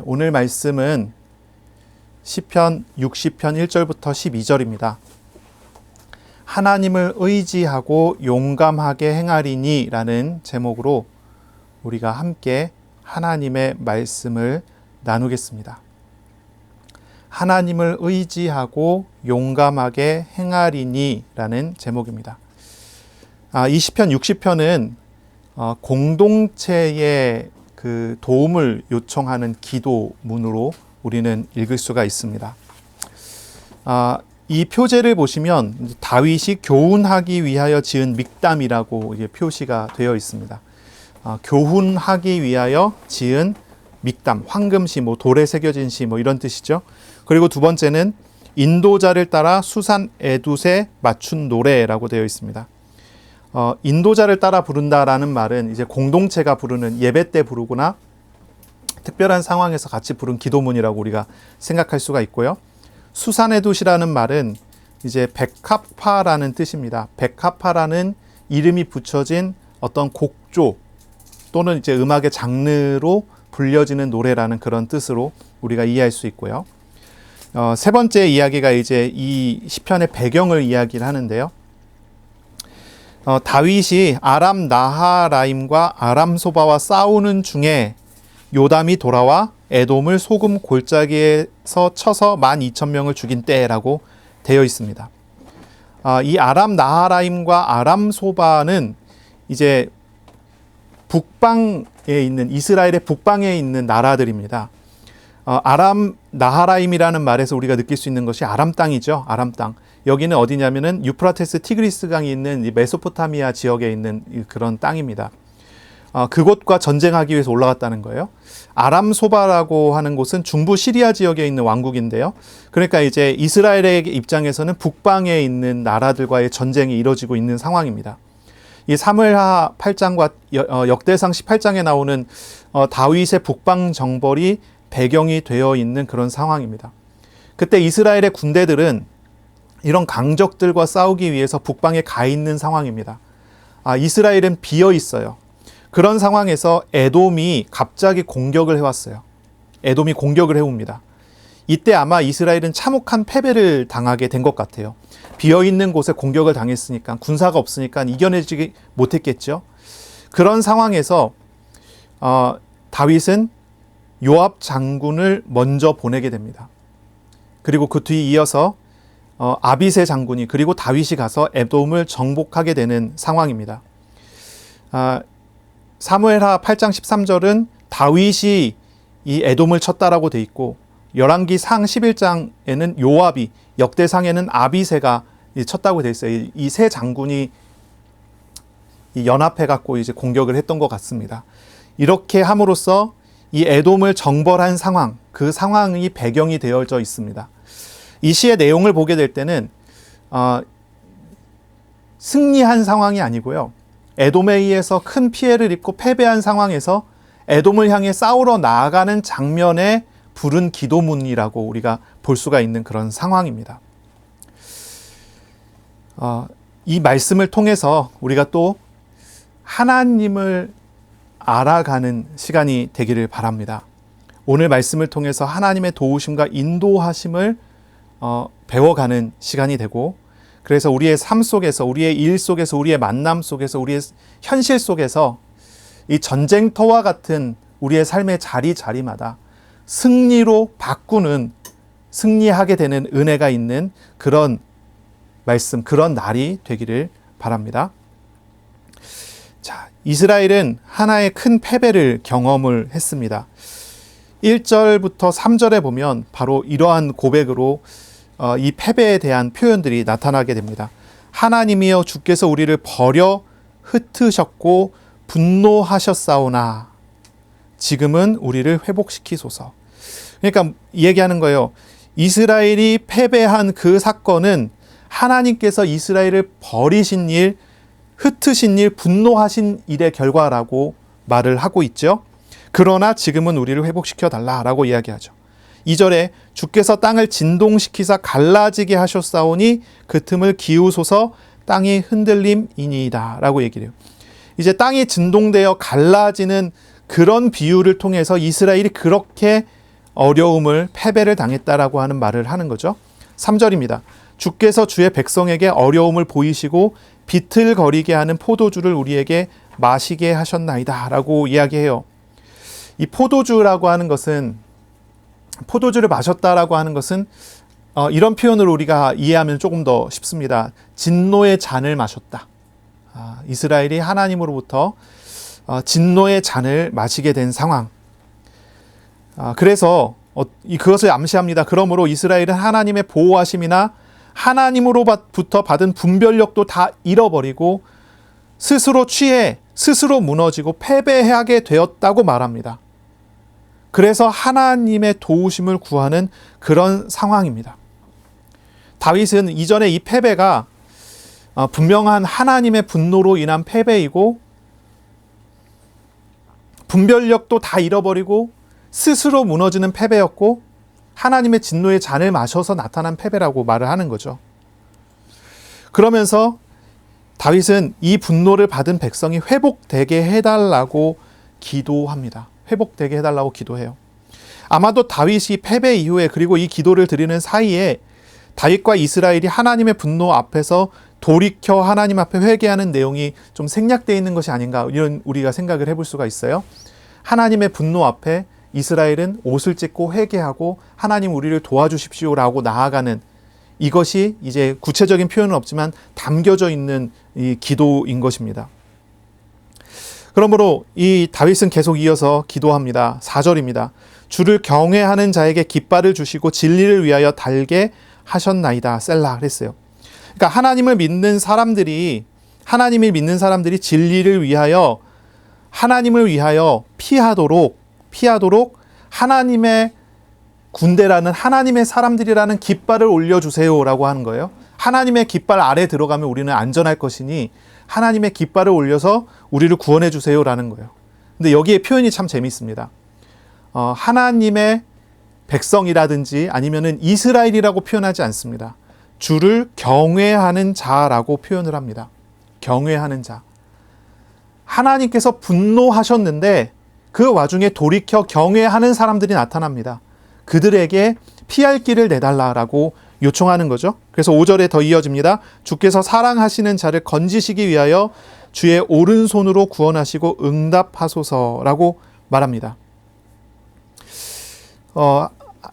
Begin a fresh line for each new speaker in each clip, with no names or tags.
오늘 말씀은 시편 60편 1절부터 12절입니다. 하나님을 의지하고 용감하게 행하리니 라는 제목으로 우리가 함께 하나님의 말씀을 나누겠습니다. 하나님을 의지하고 용감하게 행하리니 라는 제목입니다. 이 시편 60편은 공동체의 그 도움을 요청하는 기도문으로 우리는 읽을 수가 있습니다. 이 표제를 보시면 다윗이 교훈하기 위하여 지은 믹담이라고 이제 표시가 되어 있습니다. 교훈하기 위하여 지은 믹담, 황금시, 돌에 새겨진 시 이런 뜻이죠. 그리고 두 번째는 인도자를 따라 수산 에둣에 맞춘 노래라고 되어 있습니다. 인도자를 따라 부른다라는 말은 이제 공동체가 부르는 예배 때 부르거나 특별한 상황에서 같이 부른 기도문이라고 우리가 생각할 수가 있고요. 수산에둣이라는 말은 이제 백합화라는 뜻입니다. 백합화라는 이름이 붙여진 어떤 곡조 또는 이제 음악의 장르로 불려지는 노래라는 그런 뜻으로 우리가 이해할 수 있고요. 세 번째 이야기가 이제 이 시편의 배경을 이야기를 하는데요. 다윗이 아람 나하라임과 아람 소바와 싸우는 중에 요담이 돌아와 에돔을 소금 골짜기에서 쳐서 12,000명을 죽인 때라고 되어 있습니다. 이 아람 나하라임과 아람 소바는 이제 북방에 있는 이스라엘의 북방에 있는 나라들입니다. 아람 나하라임이라는 말에서 우리가 느낄 수 있는 것이 아람 땅이죠. 아람 땅. 여기는 어디냐면은 유프라테스 티그리스 강이 있는 이 메소포타미아 지역에 있는 그런 땅입니다. 그곳과 전쟁하기 위해서 올라갔다는 거예요. 아람 소바라고 하는 곳은 중부 시리아 지역에 있는 왕국인데요. 그러니까 이제 이스라엘의 입장에서는 북방에 있는 나라들과의 전쟁이 이루어지고 있는 상황입니다. 이 사무엘하 8장과 역대상 18장에 나오는 다윗의 북방 정벌이 배경이 되어 있는 그런 상황입니다. 그때 이스라엘의 군대들은 이런 강적들과 싸우기 위해서 북방에 가 있는 상황입니다. 이스라엘은 비어 있어요. 그런 상황에서 에돔이 갑자기 공격을 해왔어요. 에돔이 공격을 해옵니다. 이때 아마 이스라엘은 참혹한 패배를 당하게 된 것 같아요. 비어있는 곳에 공격을 당했으니까 군사가 없으니까 이겨내지 못했겠죠. 그런 상황에서 다윗은 요압 장군을 먼저 보내게 됩니다. 그리고 그 뒤에 이어서 아비새 장군이 그리고 다윗이 가서 에돔을 정복하게 되는 상황입니다. 사무엘하 8장 13절은 다윗이 이 에돔을 쳤다라고 돼 있고 열왕기상 11장에는 요압이 역대상에는 아비새가 쳤다고 돼 있어요. 이 세 장군이 연합해 갖고 이제 공격을 했던 것 같습니다. 이렇게 함으로써 이 에돔을 정벌한 상황, 그 상황이 배경이 되어져 있습니다. 이 시의 내용을 보게 될 때는 승리한 상황이 아니고요. 에돔에 의해서 큰 피해를 입고 패배한 상황에서 에돔을 향해 싸우러 나아가는 장면에 부른 기도문이라고 우리가 볼 수가 있는 그런 상황입니다. 이 말씀을 통해서 우리가 또 하나님을 알아가는 시간이 되기를 바랍니다. 오늘 말씀을 통해서 하나님의 도우심과 인도하심을 배워가는 시간이 되고 그래서 우리의 삶 속에서 우리의 일 속에서 우리의 만남 속에서 우리의 현실 속에서 이 전쟁터와 같은 우리의 삶의 자리마다 승리로 바꾸는 승리하게 되는 은혜가 있는 그런 말씀 그런 날이 되기를 바랍니다. 자, 이스라엘은 하나의 큰 패배를 경험을 했습니다. 1절부터 3절에 보면 바로 이러한 고백으로 이 패배에 대한 표현들이 나타나게 됩니다. 하나님이여 주께서 우리를 버려 흩으셨고 분노하셨사오나 지금은 우리를 회복시키소서. 그러니까 얘기하는 거예요. 이스라엘이 패배한 그 사건은 하나님께서 이스라엘을 버리신 일, 흩으신 일, 분노하신 일의 결과라고 말을 하고 있죠. 그러나 지금은 우리를 회복시켜 달라라고 이야기하죠. 2절에 주께서 땅을 진동시키사 갈라지게 하셨사오니 그 틈을 기우소서 땅이 흔들림이니이다 라고 얘기를 해요. 이제 땅이 진동되어 갈라지는 그런 비유를 통해서 이스라엘이 그렇게 어려움을 패배를 당했다라고 하는 말을 하는 거죠. 3절입니다. 주께서 주의 백성에게 어려움을 보이시고 비틀거리게 하는 포도주를 우리에게 마시게 하셨나이다 라고 이야기해요. 이 포도주라고 하는 것은, 포도주를 마셨다라고 하는 것은 이런 표현으로 우리가 이해하면 조금 더 쉽습니다. 진노의 잔을 마셨다. 이스라엘이 하나님으로부터 진노의 잔을 마시게 된 상황. 그래서 그것을 암시합니다. 그러므로 이스라엘은 하나님의 보호하심이나 하나님으로부터 받은 분별력도 다 잃어버리고 스스로 취해 스스로 무너지고 패배하게 되었다고 말합니다. 그래서 하나님의 도우심을 구하는 그런 상황입니다. 다윗은 이전에 이 패배가 분명한 하나님의 분노로 인한 패배이고 분별력도 다 잃어버리고 스스로 무너지는 패배였고 하나님의 진노의 잔을 마셔서 나타난 패배라고 말을 하는 거죠. 그러면서 다윗은 이 분노를 받은 백성이 회복되게 해달라고 기도합니다. 회복되게 해달라고 기도해요. 아마도 다윗이 패배 이후에 그리고 이 기도를 드리는 사이에 다윗과 이스라엘이 하나님의 분노 앞에서 돌이켜 하나님 앞에 회개하는 내용이 좀 생략되어 있는 것이 아닌가, 이런 우리가 생각을 해볼 수가 있어요. 하나님의 분노 앞에 이스라엘은 옷을 찢고 회개하고 하나님 우리를 도와주십시오라고 나아가는, 이것이 이제 구체적인 표현은 없지만 담겨져 있는 이 기도인 것입니다. 그러므로 이 다윗은 계속 이어서 기도합니다. 4절입니다. 주를 경외하는 자에게 깃발을 주시고 진리를 위하여 달게 하셨나이다. 셀라 그랬어요. 그러니까 하나님을 믿는 사람들이 진리를 위하여, 하나님을 위하여 피하도록 하나님의 군대라는, 하나님의 사람들이라는 깃발을 올려주세요라고 하는 거예요. 하나님의 깃발 아래 들어가면 우리는 안전할 것이니 하나님의 깃발을 올려서 우리를 구원해 주세요라는 거예요. 근데 여기에 표현이 참 재미있습니다. 하나님의 백성이라든지 아니면은 이스라엘이라고 표현하지 않습니다. 주를 경외하는 자라고 표현을 합니다. 경외하는 자. 하나님께서 분노하셨는데 그 와중에 돌이켜 경외하는 사람들이 나타납니다. 그들에게 피할 길을 내달라라고 요청하는 거죠. 그래서 5절에 더 이어집니다. 주께서 사랑하시는 자를 건지시기 위하여 주의 오른손으로 구원하시고 응답하소서라고 말합니다.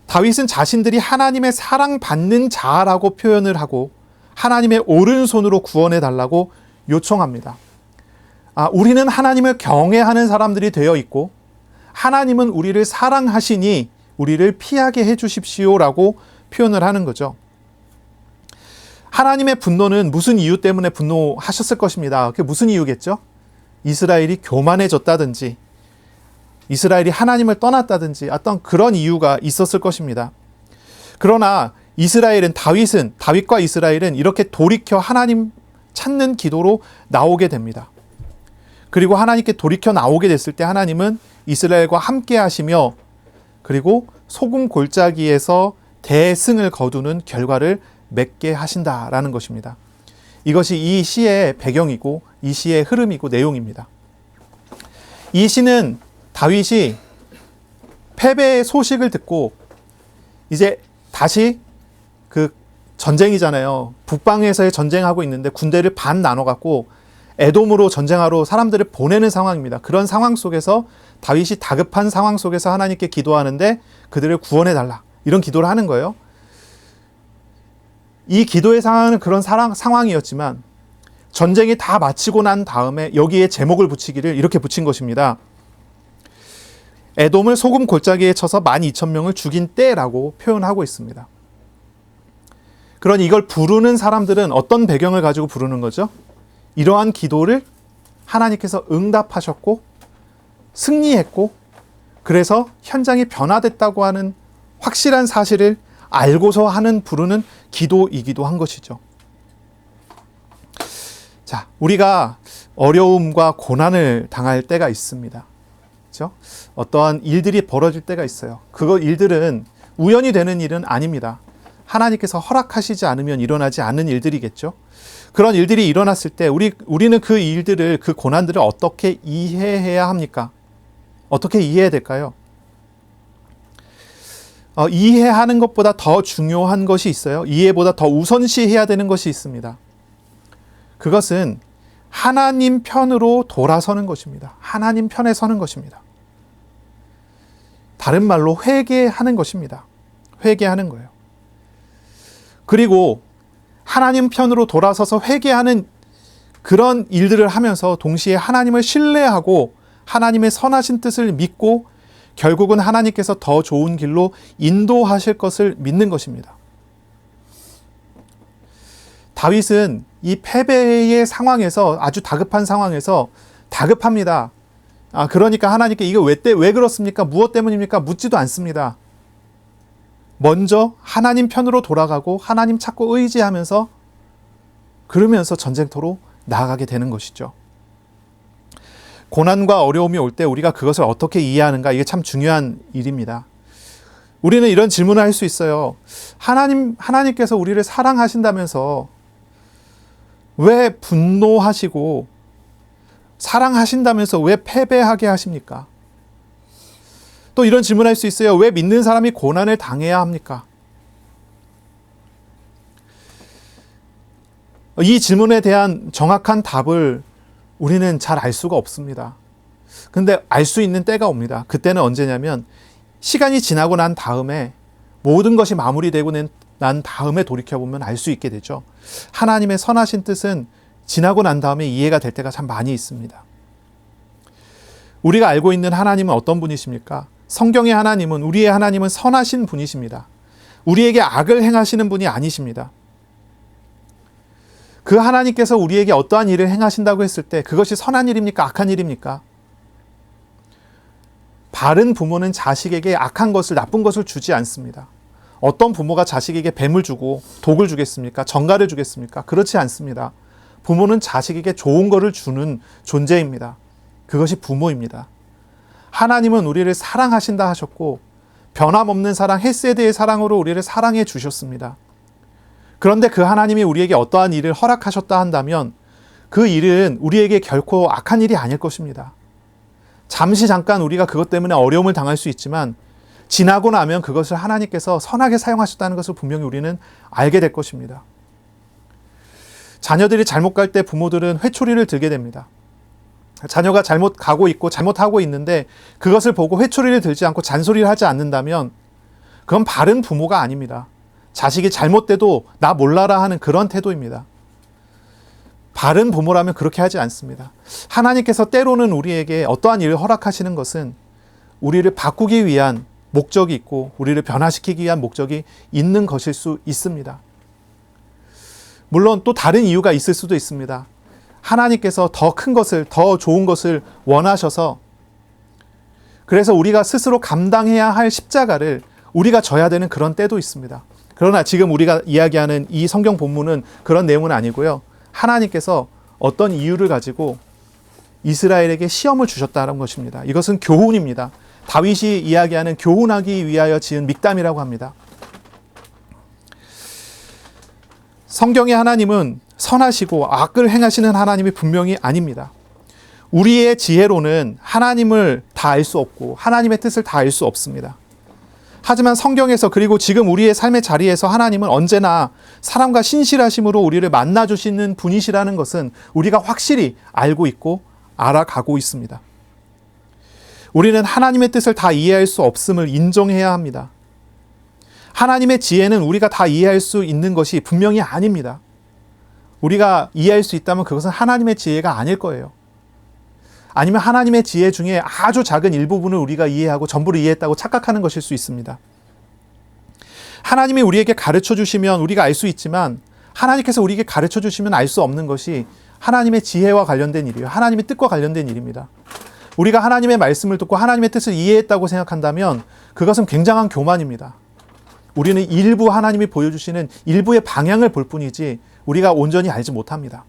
다윗은 자신들이 하나님의 사랑받는 자라고 표현을 하고 하나님의 오른손으로 구원해 달라고 요청합니다. 우리는 하나님을 경외하는 사람들이 되어 있고 하나님은 우리를 사랑하시니 우리를 피하게 해주십시오라고 표현을 하는 거죠. 하나님의 분노는 무슨 이유 때문에 분노하셨을 것입니다. 그게 무슨 이유겠죠? 이스라엘이 교만해졌다든지 이스라엘이 하나님을 떠났다든지 어떤 그런 이유가 있었을 것입니다. 그러나 다윗과 이스라엘은 이렇게 돌이켜 하나님 찾는 기도로 나오게 됩니다. 그리고 하나님께 돌이켜 나오게 됐을 때 하나님은 이스라엘과 함께 하시며 그리고 소금 골짜기에서 대승을 거두는 결과를 맺게 하신다라는 것입니다. 이것이 이 시의 배경이고 이 시의 흐름이고 내용입니다. 이 시는 다윗이 패배의 소식을 듣고 이제 다시 그 전쟁이잖아요. 북방에서의 전쟁하고 있는데 군대를 반 나눠갖고 에돔으로 전쟁하러 사람들을 보내는 상황입니다. 그런 상황 속에서 다윗이 다급한 상황 속에서 하나님께 기도하는데 그들을 구원해달라, 이런 기도를 하는 거예요. 이 기도의 상황은 그런 상황이었지만 전쟁이 다 마치고 난 다음에 여기에 제목을 붙이기를 이렇게 붙인 것입니다. 에돔을 소금 골짜기에 쳐서 12,000명을 죽인 때라고 표현하고 있습니다. 그러니 이걸 부르는 사람들은 어떤 배경을 가지고 부르는 거죠? 이러한 기도를 하나님께서 응답하셨고 승리했고 그래서 현장이 변화됐다고 하는 확실한 사실을 알고서 부르는 기도이기도 한 것이죠. 자, 우리가 어려움과 고난을 당할 때가 있습니다. 그렇죠? 어떠한 일들이 벌어질 때가 있어요. 일들은 우연히 되는 일은 아닙니다. 하나님께서 허락하시지 않으면 일어나지 않는 일들이겠죠. 그런 일들이 일어났을 때 우리는 그 일들을, 그 고난들을 어떻게 이해해야 합니까? 어떻게 이해해야 될까요? 이해하는 것보다 더 중요한 것이 있어요. 이해보다 더 우선시해야 되는 것이 있습니다. 그것은 하나님 편으로 돌아서는 것입니다. 하나님 편에 서는 것입니다. 다른 말로 회개하는 것입니다. 회개하는 거예요. 그리고 하나님 편으로 돌아서서 회개하는 그런 일들을 하면서 동시에 하나님을 신뢰하고 하나님의 선하신 뜻을 믿고 결국은 하나님께서 더 좋은 길로 인도하실 것을 믿는 것입니다. 다윗은 이 패배의 상황에서, 아주 다급한 상황에서 다급합니다. 그러니까 하나님께 이거 왜 그렇습니까? 무엇 때문입니까? 묻지도 않습니다. 먼저 하나님 편으로 돌아가고 하나님 찾고 의지하면서 그러면서 전쟁터로 나아가게 되는 것이죠. 고난과 어려움이 올 때 우리가 그것을 어떻게 이해하는가, 이게 참 중요한 일입니다. 우리는 이런 질문을 할 수 있어요. 하나님께서 우리를 사랑하신다면서 왜 분노하시고 사랑하신다면서 왜 패배하게 하십니까? 또 이런 질문을 할 수 있어요. 왜 믿는 사람이 고난을 당해야 합니까? 이 질문에 대한 정확한 답을 우리는 잘 알 수가 없습니다. 근데 알 수 있는 때가 옵니다. 그때는 언제냐면 시간이 지나고 난 다음에, 모든 것이 마무리되고 난 다음에 돌이켜보면 알 수 있게 되죠. 하나님의 선하신 뜻은 지나고 난 다음에 이해가 될 때가 참 많이 있습니다. 우리가 알고 있는 하나님은 어떤 분이십니까? 성경의 하나님은, 우리의 하나님은 선하신 분이십니다. 우리에게 악을 행하시는 분이 아니십니다. 그 하나님께서 우리에게 어떠한 일을 행하신다고 했을 때 그것이 선한 일입니까? 악한 일입니까? 바른 부모는 자식에게 악한 것을, 나쁜 것을 주지 않습니다. 어떤 부모가 자식에게 뱀을 주고 독을 주겠습니까? 정갈을 주겠습니까? 그렇지 않습니다. 부모는 자식에게 좋은 것을 주는 존재입니다. 그것이 부모입니다. 하나님은 우리를 사랑하신다 하셨고 변함없는 사랑, 헤세드의 사랑으로 우리를 사랑해 주셨습니다. 그런데 그 하나님이 우리에게 어떠한 일을 허락하셨다 한다면 그 일은 우리에게 결코 악한 일이 아닐 것입니다. 잠시 잠깐 우리가 그것 때문에 어려움을 당할 수 있지만 지나고 나면 그것을 하나님께서 선하게 사용하셨다는 것을 분명히 우리는 알게 될 것입니다. 자녀들이 잘못 갈 때 부모들은 회초리를 들게 됩니다. 자녀가 잘못 가고 있고 잘못하고 있는데 그것을 보고 회초리를 들지 않고 잔소리를 하지 않는다면 그건 바른 부모가 아닙니다. 자식이 잘못돼도 나 몰라라 하는 그런 태도입니다. 바른 부모라면 그렇게 하지 않습니다. 하나님께서 때로는 우리에게 어떠한 일을 허락하시는 것은 우리를 바꾸기 위한 목적이 있고 우리를 변화시키기 위한 목적이 있는 것일 수 있습니다. 물론 또 다른 이유가 있을 수도 있습니다. 하나님께서 더 큰 것을, 더 좋은 것을 원하셔서 그래서 우리가 스스로 감당해야 할 십자가를 우리가 져야 되는 그런 때도 있습니다. 그러나 지금 우리가 이야기하는 이 성경 본문은 그런 내용은 아니고요. 하나님께서 어떤 이유를 가지고 이스라엘에게 시험을 주셨다는 것입니다. 이것은 교훈입니다. 다윗이 이야기하는 교훈하기 위하여 지은 믹담이라고 합니다. 성경의 하나님은 선하시고 악을 행하시는 하나님이 분명히 아닙니다. 우리의 지혜로는 하나님을 다 알 수 없고 하나님의 뜻을 다 알 수 없습니다. 하지만 성경에서 그리고 지금 우리의 삶의 자리에서 하나님은 언제나 사람과 신실하심으로 우리를 만나주시는 분이시라는 것은 우리가 확실히 알고 있고 알아가고 있습니다. 우리는 하나님의 뜻을 다 이해할 수 없음을 인정해야 합니다. 하나님의 지혜는 우리가 다 이해할 수 있는 것이 분명히 아닙니다. 우리가 이해할 수 있다면 그것은 하나님의 지혜가 아닐 거예요. 아니면 하나님의 지혜 중에 아주 작은 일부분을 우리가 이해하고 전부를 이해했다고 착각하는 것일 수 있습니다. 하나님이 우리에게 가르쳐 주시면 우리가 알 수 있지만 하나님께서 우리에게 가르쳐 주시면 알 수 없는 것이 하나님의 지혜와 관련된 일이에요. 하나님의 뜻과 관련된 일입니다. 우리가 하나님의 말씀을 듣고 하나님의 뜻을 이해했다고 생각한다면 그것은 굉장한 교만입니다. 우리는 일부 하나님이 보여주시는 일부의 방향을 볼 뿐이지 우리가 온전히 알지 못합니다.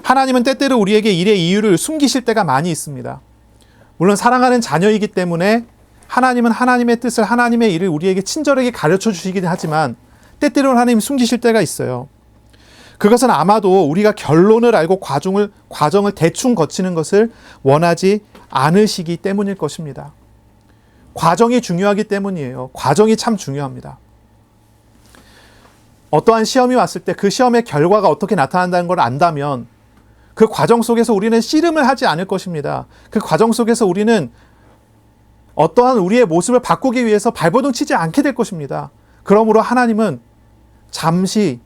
하나님은 때때로 우리에게 일의 이유를 숨기실 때가 많이 있습니다. 물론 사랑하는 자녀이기 때문에 하나님은 하나님의 뜻을, 하나님의 일을 우리에게 친절하게 가르쳐 주시긴 하지만 때때로는 하나님이 숨기실 때가 있어요. 그것은 아마도 우리가 결론을 알고 과정을 대충 거치는 것을 원하지 않으시기 때문일 것입니다. 과정이 중요하기 때문이에요. 과정이 참 중요합니다. 어떠한 시험이 왔을 때 그 시험의 결과가 어떻게 나타난다는 걸 안다면 그 과정 속에서 우리는 씨름을 하지 않을 것입니다. 그 과정 속에서 우리는 어떠한 우리의 모습을 바꾸기 위해서 발버둥 치지 않게 될 것입니다. 그러므로 하나님은 잠시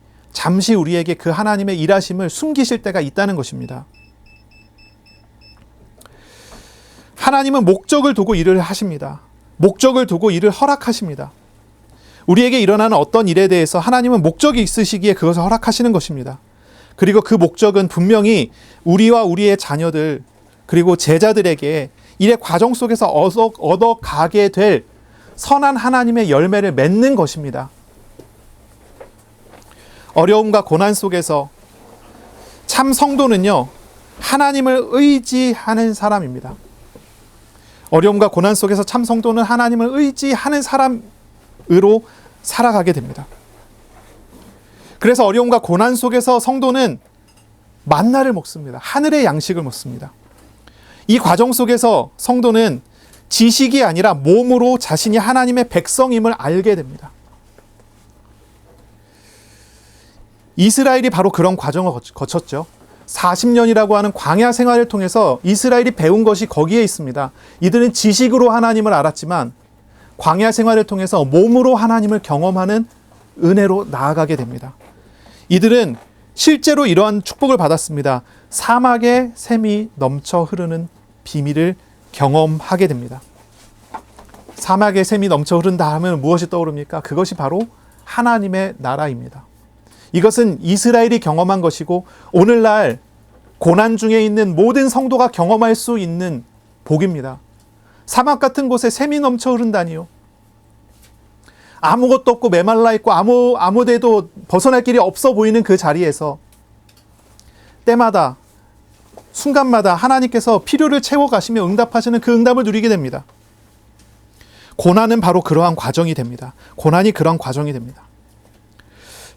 우리에게 그 하나님의 일하심을 숨기실 때가 있다는 것입니다. 하나님은 목적을 두고 일을 하십니다. 목적을 두고 일을 허락하십니다. 우리에게 일어나는 어떤 일에 대해서 하나님은 목적이 있으시기에 그것을 허락하시는 것입니다. 그리고 그 목적은 분명히 우리와 우리의 자녀들 그리고 제자들에게 일의 과정 속에서 얻어가게 될 선한 하나님의 열매를 맺는 것입니다. 어려움과 고난 속에서 참 성도는요, 하나님을 의지하는 사람입니다. 어려움과 고난 속에서 참 성도는 하나님을 의지하는 사람으로 살아가게 됩니다. 그래서 어려움과 고난 속에서 성도는 만나를 먹습니다. 하늘의 양식을 먹습니다. 이 과정 속에서 성도는 지식이 아니라 몸으로 자신이 하나님의 백성임을 알게 됩니다. 이스라엘이 바로 그런 과정을 거쳤죠. 40년이라고 하는 광야 생활을 통해서 이스라엘이 배운 것이 거기에 있습니다. 이들은 지식으로 하나님을 알았지만 광야 생활을 통해서 몸으로 하나님을 경험하는 은혜로 나아가게 됩니다. 이들은 실제로 이러한 축복을 받았습니다. 사막에 샘이 넘쳐 흐르는 비밀을 경험하게 됩니다. 사막에 샘이 넘쳐 흐른다 하면 무엇이 떠오릅니까? 그것이 바로 하나님의 나라입니다. 이것은 이스라엘이 경험한 것이고 오늘날 고난 중에 있는 모든 성도가 경험할 수 있는 복입니다. 사막 같은 곳에 샘이 넘쳐 흐른다니요. 아무것도 없고 메말라 있고 아무 데도 벗어날 길이 없어 보이는 그 자리에서 때마다 순간마다 하나님께서 필요를 채워가시며 응답하시는 그 응답을 누리게 됩니다. 고난은 바로 그러한 과정이 됩니다. 고난이 그런 과정이 됩니다.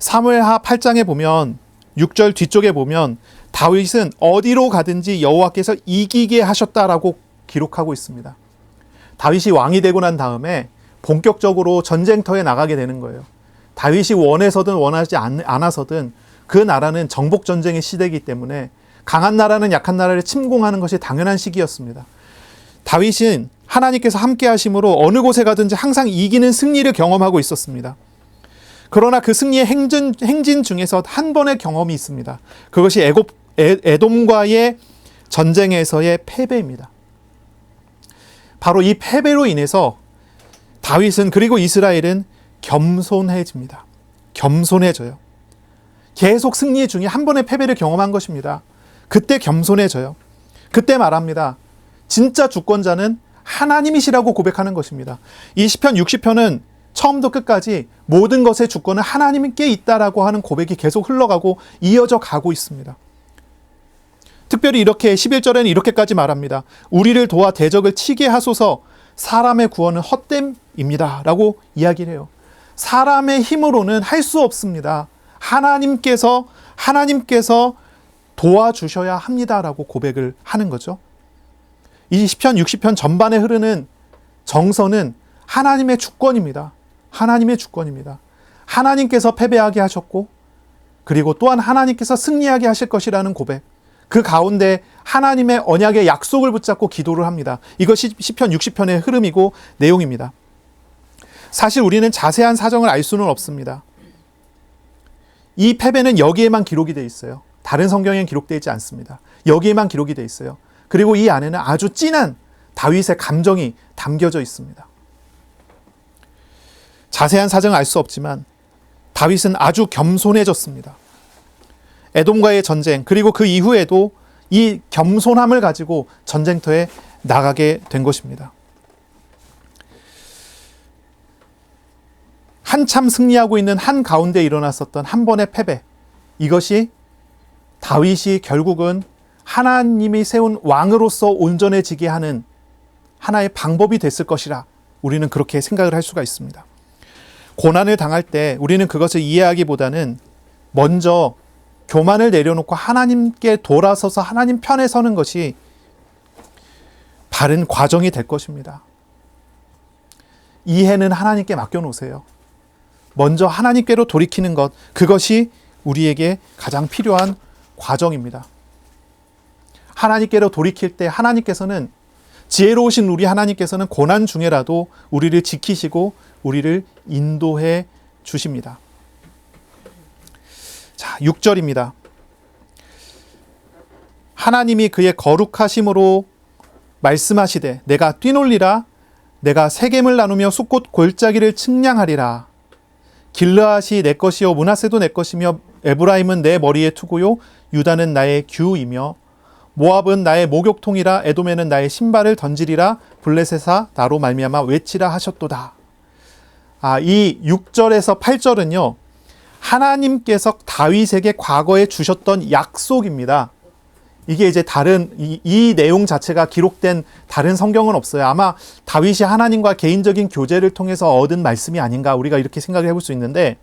사무엘하 8장에 보면 6절 뒤쪽에 보면 다윗은 어디로 가든지 여호와께서 이기게 하셨다라고 기록하고 있습니다. 다윗이 왕이 되고 난 다음에 본격적으로 전쟁터에 나가게 되는 거예요. 다윗이 원해서든 원하지 않아서든 그 나라는 정복 전쟁의 시대이기 때문에 강한 나라는 약한 나라를 침공하는 것이 당연한 시기였습니다. 다윗은 하나님께서 함께 하심으로 어느 곳에 가든지 항상 이기는 승리를 경험하고 있었습니다. 그러나 그 승리의 행진 중에서 한 번의 경험이 있습니다. 그것이 에돔과의 전쟁에서의 패배입니다. 바로 이 패배로 인해서 다윗은 그리고 이스라엘은 겸손해집니다. 겸손해져요. 계속 승리 중에 한 번의 패배를 경험한 것입니다. 그때 겸손해져요. 그때 말합니다. 진짜 주권자는 하나님이시라고 고백하는 것입니다. 이 시편 60편은 처음부터 끝까지 모든 것의 주권은 하나님께 있다라고 하는 고백이 계속 흘러가고 이어져 가고 있습니다. 특별히 이렇게 11절에는 이렇게까지 말합니다. 우리를 도와 대적을 치게 하소서. 사람의 구원은 헛됨입니다 라고 이야기를 해요. 사람의 힘으로는 할 수 없습니다. 하나님께서 도와주셔야 합니다라고 고백을 하는 거죠. 이 시편 60편 전반에 흐르는 정서는 하나님의 주권입니다. 하나님의 주권입니다. 하나님께서 패배하게 하셨고 그리고 또한 하나님께서 승리하게 하실 것이라는 고백. 그 가운데 하나님의 언약의 약속을 붙잡고 기도를 합니다. 이것이 시편 60편의 흐름이고 내용입니다. 사실 우리는 자세한 사정을 알 수는 없습니다. 이 패배는 여기에만 기록이 되어 있어요. 다른 성경에는 기록되어 있지 않습니다. 여기에만 기록이 되어 있어요. 그리고 이 안에는 아주 진한 다윗의 감정이 담겨져 있습니다. 자세한 사정을 알 수 없지만 다윗은 아주 겸손해졌습니다. 에돔과의 전쟁 그리고 그 이후에도 이 겸손함을 가지고 전쟁터에 나가게 된 것입니다. 한참 승리하고 있는 한 가운데 일어났었던 한 번의 패배, 이것이 다윗이 결국은 하나님이 세운 왕으로서 온전해지게 하는 하나의 방법이 됐을 것이라 우리는 그렇게 생각을 할 수가 있습니다. 고난을 당할 때 우리는 그것을 이해하기보다는 먼저 교만을 내려놓고 하나님께 돌아서서 하나님 편에 서는 것이 바른 과정이 될 것입니다. 이해는 하나님께 맡겨놓으세요. 먼저 하나님께로 돌이키는 것, 그것이 우리에게 가장 필요한 과정입니다. 하나님께로 돌이킬 때 하나님께서는, 지혜로우신 우리 하나님께서는 고난 중에라도 우리를 지키시고 우리를 인도해 주십니다. 자, 6절입니다. 하나님이 그의 거룩하심으로 말씀하시되 내가 뛰놀리라, 내가 세겜을 나누며 숫곳 골짜기를 측량하리라. 길르앗이 내 것이요 므낫세도 내 것이며 에브라임은 내 머리의 투구요 유다는 나의 규이며 모압은 나의 목욕통이라 에돔에는 나의 신발을 던지리라. 블레셋아 나로 말미암아 외치라 하셨도다. 이 6절에서 8절은요, 하나님께서 다윗에게 과거에 주셨던 약속입니다. 이게 이제 다른 이 내용 자체가 기록된 다른 성경은 없어요. 아마 다윗이 하나님과 개인적인 교제를 통해서 얻은 말씀이 아닌가, 우리가 이렇게 생각을 해볼 수 있는데,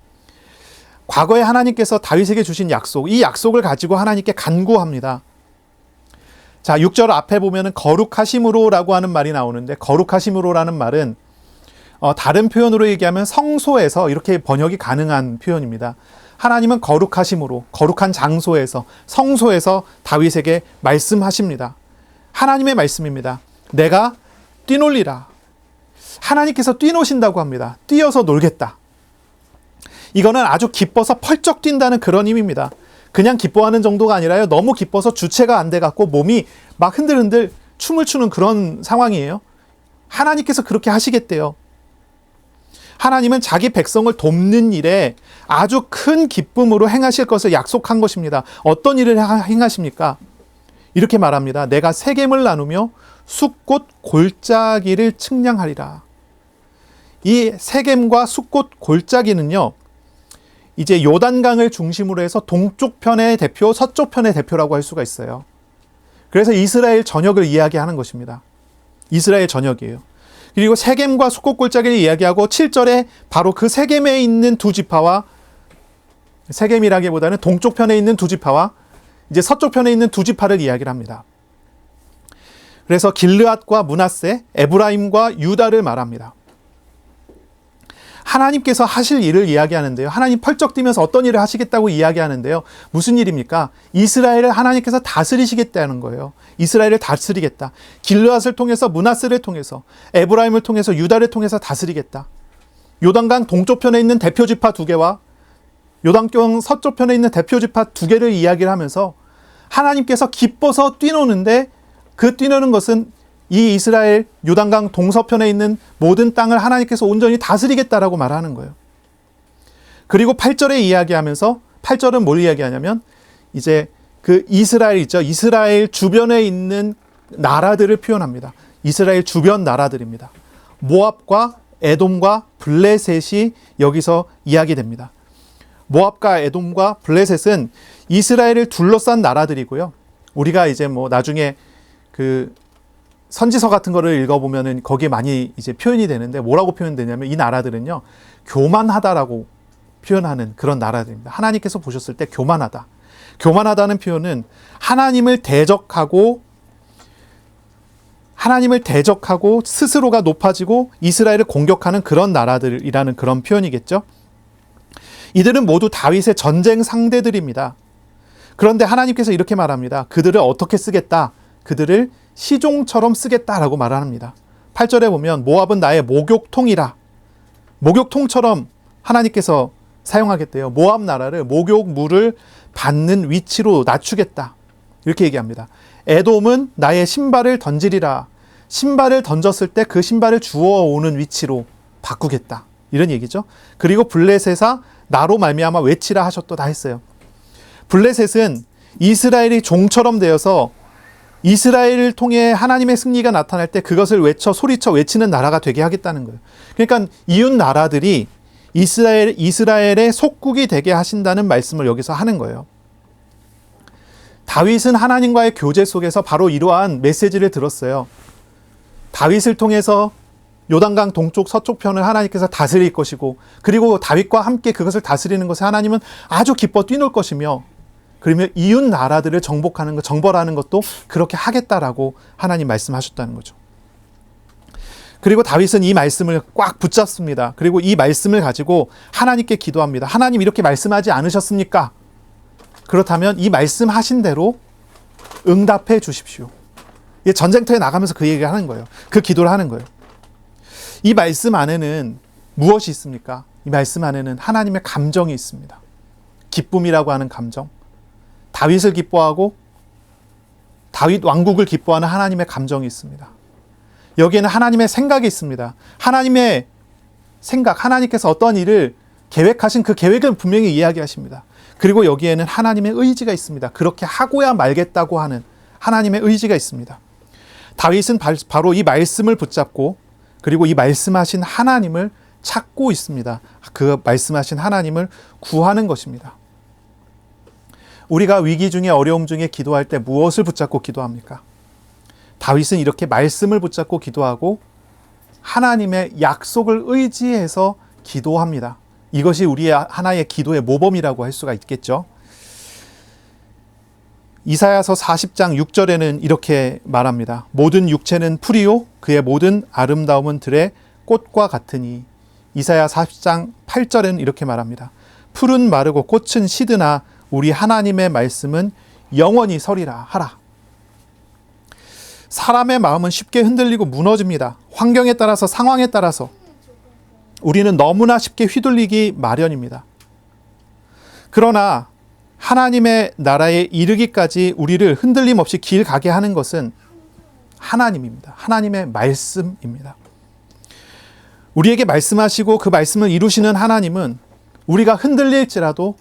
과거에 하나님께서 다윗에게 주신 약속, 이 약속을 가지고 하나님께 간구합니다. 자, 6절 앞에 보면은 거룩하심으로라고 하는 말이 나오는데, 거룩하심으로라는 말은 다른 표현으로 얘기하면 성소에서, 이렇게 번역이 가능한 표현입니다. 하나님은 거룩하심으로, 거룩한 장소에서, 성소에서 다윗에게 말씀하십니다. 하나님의 말씀입니다. 내가 뛰놀리라. 하나님께서 뛰노신다고 합니다. 뛰어서 놀겠다. 이거는 아주 기뻐서 펄쩍 뛴다는 그런 의미입니다. 그냥 기뻐하는 정도가 아니라요, 너무 기뻐서 주체가 안 돼갖고 몸이 막 흔들흔들 춤을 추는 그런 상황이에요. 하나님께서 그렇게 하시겠대요. 하나님은 자기 백성을 돕는 일에 아주 큰 기쁨으로 행하실 것을 약속한 것입니다. 어떤 일을 행하십니까? 이렇게 말합니다. 내가 세겜을 나누며 숫곳 골짜기를 측량하리라. 이 세겜과 숫곳 골짜기는요, 이제 요단강을 중심으로 해서 동쪽 편의 대표, 서쪽 편의 대표라고 할 수가 있어요. 그래서 이스라엘 전역을 이야기하는 것입니다. 이스라엘 전역이에요. 그리고 세겜과 숫곳 골짜기를 이야기하고 7절에 바로 그 세겜에 있는 두 지파와, 세겜이라기보다는 동쪽 편에 있는 두 지파와 이제 서쪽 편에 있는 두 지파를 이야기를 합니다. 그래서 길르앗과 므낫세, 에브라임과 유다를 말합니다. 하나님께서 하실 일을 이야기하는데요. 하나님 펄쩍 뛰면서 어떤 일을 하시겠다고 이야기하는데요. 무슨 일입니까? 이스라엘을 하나님께서 다스리시겠다는 거예요. 이스라엘을 다스리겠다. 길르앗을 통해서, 므낫세를 통해서, 에브라임을 통해서, 유다를 통해서 다스리겠다. 요단강 동쪽 편에 있는 대표 지파 두 개와 요단강 서쪽 편에 있는 대표 지파 두 개를 이야기를 하면서 하나님께서 기뻐서 뛰노는데, 그 뛰노는 것은 이 이스라엘 요단강 동서편에 있는 모든 땅을 하나님께서 온전히 다스리겠다라고 말하는 거예요. 그리고 8절에 이야기하면서, 8절은 뭘 이야기하냐면 이제 그 이스라엘 있죠. 이스라엘 주변에 있는 나라들을 표현합니다. 이스라엘 주변 나라들입니다. 모압과 에돔과 블레셋이 여기서 이야기됩니다. 모압과 에돔과 블레셋은 이스라엘을 둘러싼 나라들이고요. 우리가 이제 뭐 나중에 그 선지서 같은 거를 읽어보면은 거기에 많이 이제 표현이 되는데, 뭐라고 표현되냐면 이 나라들은요, 교만하다라고 표현하는 그런 나라들입니다. 하나님께서 보셨을 때 교만하다. 교만하다는 표현은 하나님을 대적하고 스스로가 높아지고 이스라엘을 공격하는 그런 나라들이라는 그런 표현이겠죠. 이들은 모두 다윗의 전쟁 상대들입니다. 그런데 하나님께서 이렇게 말합니다. 그들을 어떻게 쓰겠다? 그들을 시종처럼 쓰겠다라고 말합니다. 8절에 보면 모압은 나의 목욕통이라. 목욕통처럼 하나님께서 사용하겠대요. 모압 나라를 목욕물을 받는 위치로 낮추겠다. 이렇게 얘기합니다. 에돔은 나의 신발을 던지리라. 신발을 던졌을 때 그 신발을 주워오는 위치로 바꾸겠다. 이런 얘기죠. 그리고 블레셋아 나로 말미암아 외치라 하셨도다 했어요. 블레셋은 이스라엘이 종처럼 되어서 이스라엘을 통해 하나님의 승리가 나타날 때 그것을 소리쳐 외치는 나라가 되게 하겠다는 거예요. 그러니까 이웃 나라들이 이스라엘의 속국이 되게 하신다는 말씀을 여기서 하는 거예요. 다윗은 하나님과의 교제 속에서 바로 이러한 메시지를 들었어요. 다윗을 통해서 요단강 동쪽 서쪽 편을 하나님께서 다스릴 것이고, 그리고 다윗과 함께 그것을 다스리는 것에 하나님은 아주 기뻐 뛰놀 것이며, 그러면 이웃 나라들을 정복하는 것, 정벌하는 것도 그렇게 하겠다라고 하나님 말씀하셨다는 거죠. 그리고 다윗은 이 말씀을 꽉 붙잡습니다. 그리고 이 말씀을 가지고 하나님께 기도합니다. 하나님 이렇게 말씀하지 않으셨습니까? 그렇다면 이 말씀하신 대로 응답해 주십시오. 전쟁터에 나가면서 그 얘기를 하는 거예요. 그 기도를 하는 거예요. 이 말씀 안에는 무엇이 있습니까? 이 말씀 안에는 하나님의 감정이 있습니다. 기쁨이라고 하는 감정. 다윗을 기뻐하고 다윗 왕국을 기뻐하는 하나님의 감정이 있습니다. 여기에는 하나님의 생각이 있습니다. 하나님의 생각, 하나님께서 어떠한 일을 계획하신 그 계획을 분명히 이야기하십니다. 그리고 여기에는 하나님의 의지가 있습니다. 그렇게 하고야 말겠다고 하는 하나님의 의지가 있습니다. 다윗은 바로 이 말씀을 붙잡고 그리고 이 말씀하신 하나님을 찾고 있습니다. 그 말씀하신 하나님을 구하는 것입니다. 우리가 위기 중에 어려움 중에 기도할 때 무엇을 붙잡고 기도합니까? 다윗은 이렇게 말씀을 붙잡고 기도하고 하나님의 약속을 의지해서 기도합니다. 이것이 우리의 하나의 기도의 모범이라고 할 수가 있겠죠. 이사야서 40장 6절에는 이렇게 말합니다. 모든 육체는 풀이요 그의 모든 아름다움은 들의 꽃과 같으니. 이사야 40장 8절에는 이렇게 말합니다. 풀은 마르고 꽃은 시드나 우리 하나님의 말씀은 영원히 서리라 하라. 사람의 마음은 쉽게 흔들리고 무너집니다. 환경에 따라서 상황에 따라서 우리는 너무나 쉽게 휘둘리기 마련입니다. 그러나 하나님의 나라에 이르기까지 우리를 흔들림 없이 길 가게 하는 것은 하나님입니다. 하나님의 말씀입니다. 우리에게 말씀하시고 그 말씀을 이루시는 하나님은 우리가 흔들릴지라도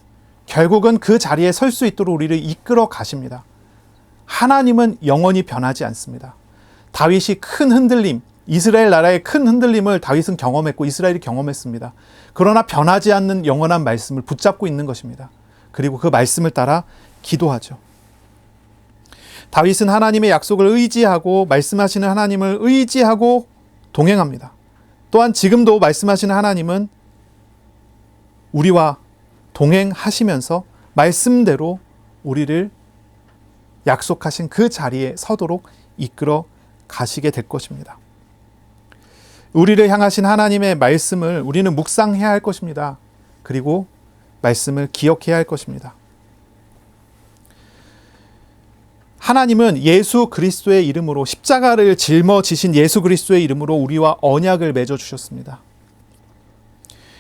결국은 그 자리에 설 수 있도록 우리를 이끌어 가십니다. 하나님은 영원히 변하지 않습니다. 다윗이 큰 흔들림, 이스라엘 나라의 큰 흔들림을 다윗은 경험했고 이스라엘이 경험했습니다. 그러나 변하지 않는 영원한 말씀을 붙잡고 있는 것입니다. 그리고 그 말씀을 따라 기도하죠. 다윗은 하나님의 약속을 의지하고 말씀하시는 하나님을 의지하고 동행합니다. 또한 지금도 말씀하시는 하나님은 우리와 동행하시면서 말씀대로 우리를 약속하신 그 자리에 서도록 이끌어 가시게 될 것입니다. 우리를 향하신 하나님의 말씀을 우리는 묵상해야 할 것입니다. 그리고 말씀을 기억해야 할 것입니다. 하나님은 예수 그리스도의 이름으로 십자가를 짊어지신 예수 그리스도의 이름으로 우리와 언약을 맺어 주셨습니다.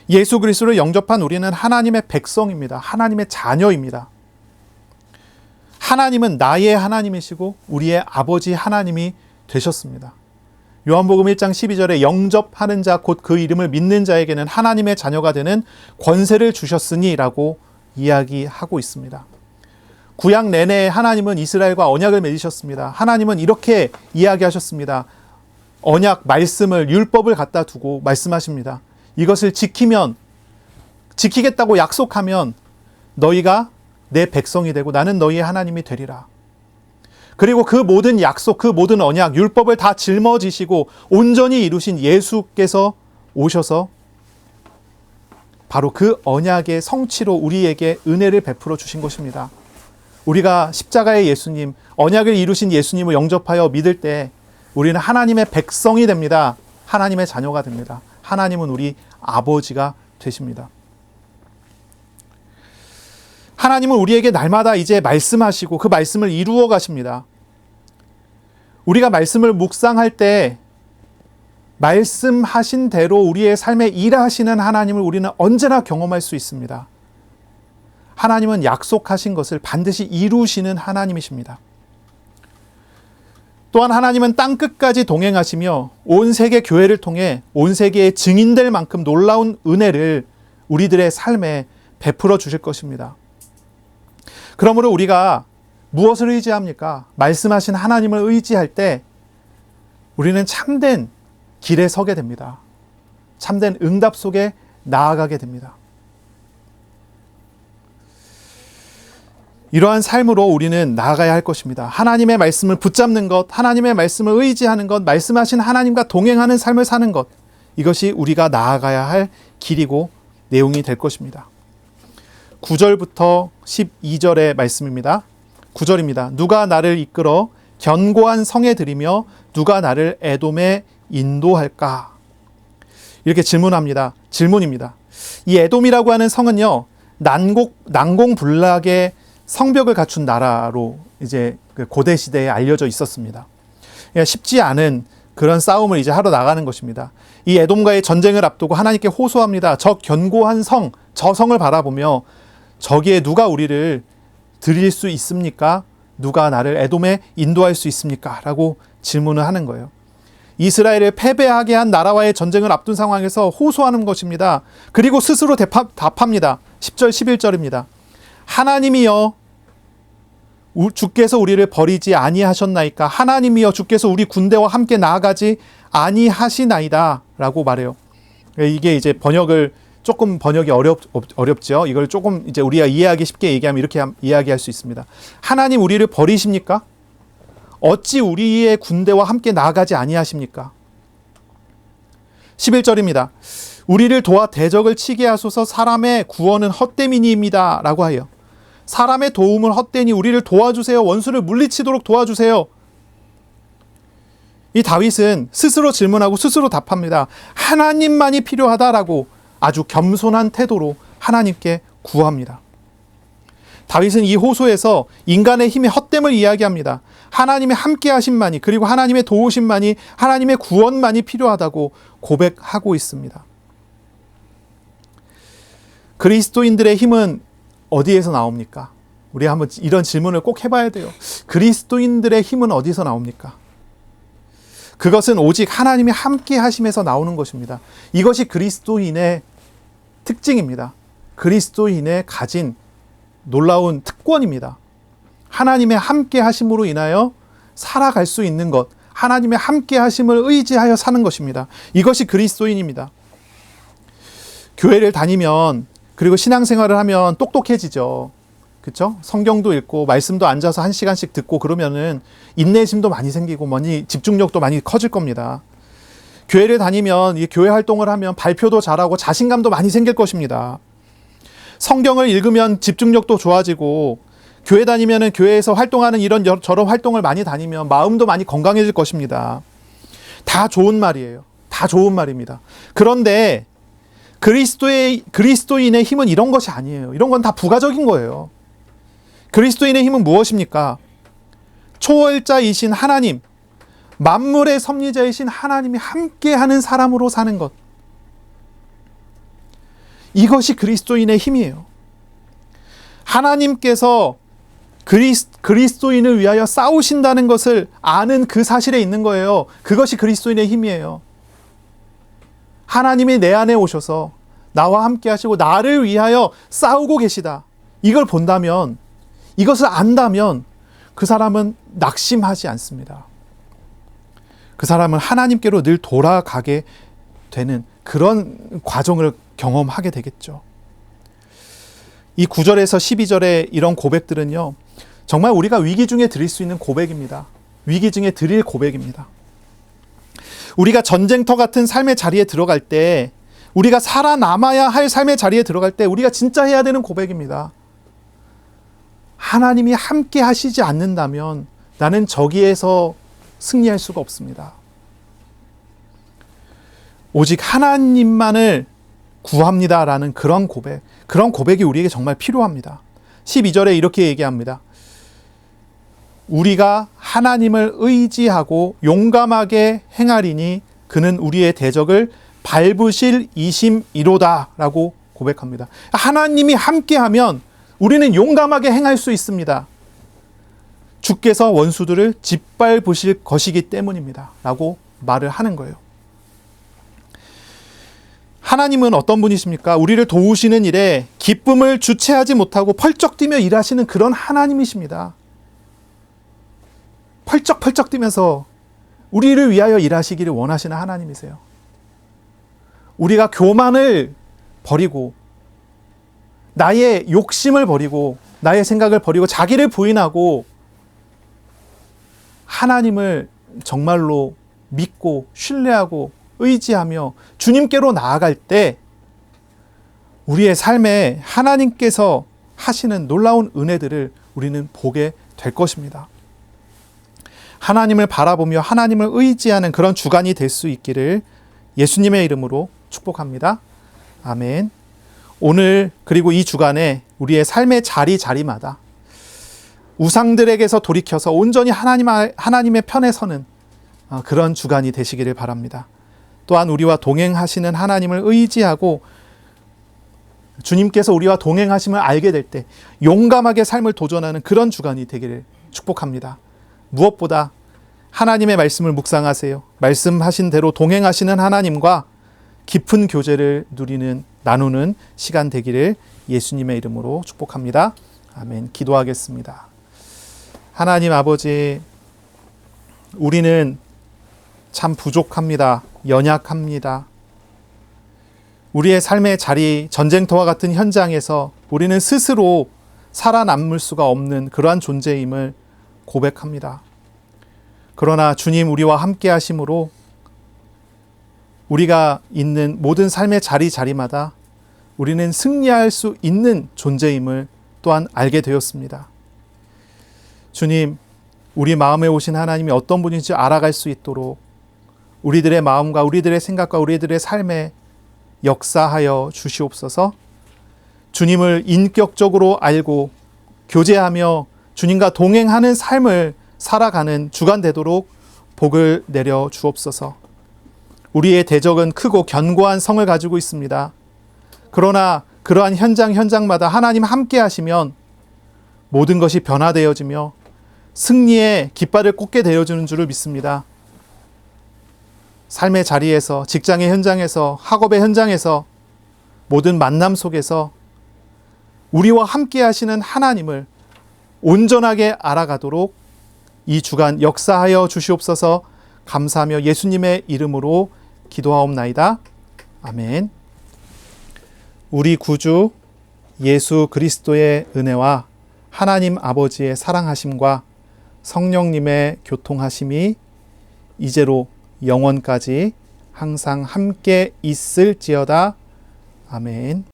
예수 그리스도를 영접한 우리는 하나님의 백성입니다. 하나님의 자녀입니다. 하나님은 나의 하나님이시고 우리의 아버지 하나님이 되셨습니다. 요한복음 1장 12절에 영접하는 자 곧 그 이름을 믿는 자에게는 하나님의 자녀가 되는 권세를 주셨으니 라고 이야기하고 있습니다. 구약 내내 하나님은 이스라엘과 언약을 맺으셨습니다. 하나님은 이렇게 이야기하셨습니다. 언약 말씀을 율법을 갖다 두고 말씀하십니다. 이것을 지키겠다고 약속하면 너희가 내 백성이 되고 나는 너희의 하나님이 되리라. 그리고 그 모든 약속, 그 모든 언약, 율법을 다 짊어지시고 온전히 이루신 예수께서 오셔서 바로 그 언약의 성취로 우리에게 은혜를 베풀어 주신 것입니다. 우리가 십자가의 예수님, 언약을 이루신 예수님을 영접하여 믿을 때 우리는 하나님의 백성이 됩니다. 하나님의 자녀가 됩니다. 하나님은 우리 아버지가 되십니다. 하나님은 우리에게 날마다 이제 말씀하시고 그 말씀을 이루어 가십니다. 우리가 말씀을 묵상할 때 말씀하신 대로 우리의 삶에 일하시는 하나님을 우리는 언제나 경험할 수 있습니다. 하나님은 약속하신 것을 반드시 이루시는 하나님이십니다. 또한 하나님은 땅끝까지 동행하시며 온 세계 교회를 통해 온 세계에 증인될 만큼 놀라운 은혜를 우리들의 삶에 베풀어 주실 것입니다. 그러므로 우리가 무엇을 의지합니까? 말씀하신 하나님을 의지할 때 우리는 참된 길에 서게 됩니다. 참된 응답 속에 나아가게 됩니다. 이러한 삶으로 우리는 나아가야 할 것입니다. 하나님의 말씀을 붙잡는 것, 하나님의 말씀을 의지하는 것, 말씀하신 하나님과 동행하는 삶을 사는 것, 이것이 우리가 나아가야 할 길이고 내용이 될 것입니다. 9절부터 12절의 말씀입니다. 9절입니다. 누가 나를 이끌어 견고한 성에 들이며 누가 나를 에돔의 인도할까? 이렇게 질문입니다. 이 에돔이라고 하는 성은요, 난공불락의 성벽을 갖춘 나라로 이제 고대 시대에 알려져 있었습니다. 쉽지 않은 그런 싸움을 이제 하러 나가는 것입니다. 이 에돔과의 전쟁을 앞두고 하나님께 호소합니다. 저 견고한 성, 저 성을 바라보며 저기에 누가 우리를 드릴 수 있습니까? 누가 나를 에돔에 인도할 수 있습니까? 라고 질문을 하는 거예요. 이스라엘을 패배하게 한 나라와의 전쟁을 앞둔 상황에서 호소하는 것입니다. 그리고 스스로 답합니다. 10절 11절입니다. 하나님이여 주께서 우리를 버리지 아니하셨나이까? 하나님이여 주께서 우리 군대와 함께 나아가지 아니하시나이다 라고 말해요. 이게 이제 번역이 어렵죠. 이걸 조금 이제 우리가 이해하기 쉽게 얘기하면 이렇게 이야기할 수 있습니다. 하나님 우리를 버리십니까? 어찌 우리의 군대와 함께 나아가지 아니하십니까? 11절입니다. 우리를 도와 대적을 치게 하소서. 사람의 구원은 헛됨이니이다 라고 하여, 사람의 도움을 헛되니 우리를 도와주세요. 원수를 물리치도록 도와주세요. 이 다윗은 스스로 질문하고 스스로 답합니다. 하나님만이 필요하다라고 아주 겸손한 태도로 하나님께 구합니다. 다윗은 이 호소에서 인간의 힘의 헛됨을 이야기합니다. 하나님의 함께하심만이, 그리고 하나님의 도우심만이, 하나님의 구원만이 필요하다고 고백하고 있습니다. 그리스도인들의 힘은 어디에서 나옵니까? 우리 한번 이런 질문을 꼭 해봐야 돼요. 그리스도인들의 힘은 어디서 나옵니까? 그것은 오직 하나님이 함께 하심에서 나오는 것입니다. 이것이 그리스도인의 특징입니다. 그리스도인의 가진 놀라운 특권입니다. 하나님의 함께 하심으로 인하여 살아갈 수 있는 것, 하나님의 함께 하심을 의지하여 사는 것입니다. 이것이 그리스도인입니다. 교회를 다니면, 그리고 신앙생활을 하면 똑똑해지죠. 그렇죠? 성경도 읽고 말씀도 앉아서 1시간씩 듣고 그러면은 인내심도 많이 생기고 집중력도 많이 커질 겁니다. 교회를 다니면, 이 교회 활동을 하면 발표도 잘하고 자신감도 많이 생길 것입니다. 성경을 읽으면 집중력도 좋아지고, 교회 다니면은 교회에서 활동하는 이런 저런 활동을 많이 다니면 마음도 많이 건강해질 것입니다. 다 좋은 말이에요. 다 좋은 말입니다. 그런데 그리스도인의 힘은 이런 것이 아니에요. 이런 건 다 부가적인 거예요. 그리스도인의 힘은 무엇입니까? 초월자이신 하나님, 만물의 섭리자이신 하나님이 함께하는 사람으로 사는 것. 이것이 그리스도인의 힘이에요. 하나님께서 그리스도인을 위하여 싸우신다는 것을 아는 그 사실에 있는 거예요. 그것이 그리스도인의 힘이에요. 하나님이 내 안에 오셔서 나와 함께 하시고 나를 위하여 싸우고 계시다. 이걸 본다면, 이것을 안다면 그 사람은 낙심하지 않습니다. 그 사람은 하나님께로 늘 돌아가게 되는 그런 과정을 경험하게 되겠죠. 이 9절에서 12절의 이런 고백들은요, 정말 우리가 위기 중에 드릴 수 있는 고백입니다. 위기 중에 드릴 고백입니다. 우리가 전쟁터 같은 삶의 자리에 들어갈 때, 우리가 살아남아야 할 삶의 자리에 들어갈 때 우리가 진짜 해야 되는 고백입니다. 하나님이 함께 하시지 않는다면 나는 저기에서 승리할 수가 없습니다. 오직 하나님만을 구합니다라는 그런 고백이 우리에게 정말 필요합니다. 12절에 이렇게 얘기합니다. 우리가 하나님을 의지하고 용감하게 행하리니 그는 우리의 대적을 밟으실 이심이로다 라고 고백합니다. 하나님이 함께하면 우리는 용감하게 행할 수 있습니다. 주께서 원수들을 짓밟으실 것이기 때문입니다 라고 말을 하는 거예요. 하나님은 어떤 분이십니까? 우리를 도우시는 일에 기쁨을 주체하지 못하고 펄쩍 뛰며 일하시는 그런 하나님이십니다. 펄쩍펄쩍 뛰면서 우리를 위하여 일하시기를 원하시는 하나님이세요. 우리가 교만을 버리고 나의 욕심을 버리고 나의 생각을 버리고 자기를 부인하고 하나님을 정말로 믿고 신뢰하고 의지하며 주님께로 나아갈 때 우리의 삶에 하나님께서 하시는 놀라운 은혜들을 우리는 보게 될 것입니다. 하나님을 바라보며 하나님을 의지하는 그런 주간이 될 수 있기를 예수님의 이름으로 축복합니다. 아멘. 오늘 그리고 이 주간에 우리의 삶의 자리마다 우상들에게서 돌이켜서 온전히 하나님의 편에 서는 그런 주간이 되시기를 바랍니다. 또한 우리와 동행하시는 하나님을 의지하고 주님께서 우리와 동행하심을 알게 될 때 용감하게 삶을 도전하는 그런 주간이 되기를 축복합니다. 무엇보다 하나님의 말씀을 묵상하세요. 말씀하신 대로 동행하시는 하나님과 깊은 교제를 나누는 시간 되기를 예수님의 이름으로 축복합니다. 아멘. 기도하겠습니다. 하나님 아버지, 우리는 참 부족합니다. 연약합니다. 우리의 삶의 자리, 전쟁터와 같은 현장에서 우리는 스스로 살아남을 수가 없는 그러한 존재임을 고백합니다. 그러나 주님 우리와 함께 하심으로 우리가 있는 모든 삶의 자리마다 우리는 승리할 수 있는 존재임을 또한 알게 되었습니다. 주님, 우리 마음에 오신 하나님이 어떤 분인지 알아갈 수 있도록 우리들의 마음과 우리들의 생각과 우리들의 삶에 역사하여 주시옵소서. 주님을 인격적으로 알고 교제하며 주님과 동행하는 삶을 살아가는 주간 되도록 복을 내려 주옵소서. 우리의 대적은 크고 견고한 성을 가지고 있습니다. 그러나 그러한 현장마다 하나님 함께 하시면 모든 것이 변화되어지며 승리의 깃발을 꽂게 되어주는 줄을 믿습니다. 삶의 자리에서, 직장의 현장에서, 학업의 현장에서, 모든 만남 속에서 우리와 함께 하시는 하나님을 온전하게 알아가도록 이 주간 역사하여 주시옵소서. 감사하며 예수님의 이름으로 기도하옵나이다. 아멘. 우리 구주 예수 그리스도의 은혜와 하나님 아버지의 사랑하심과 성령님의 교통하심이 이제로 영원까지 항상 함께 있을지어다. 아멘.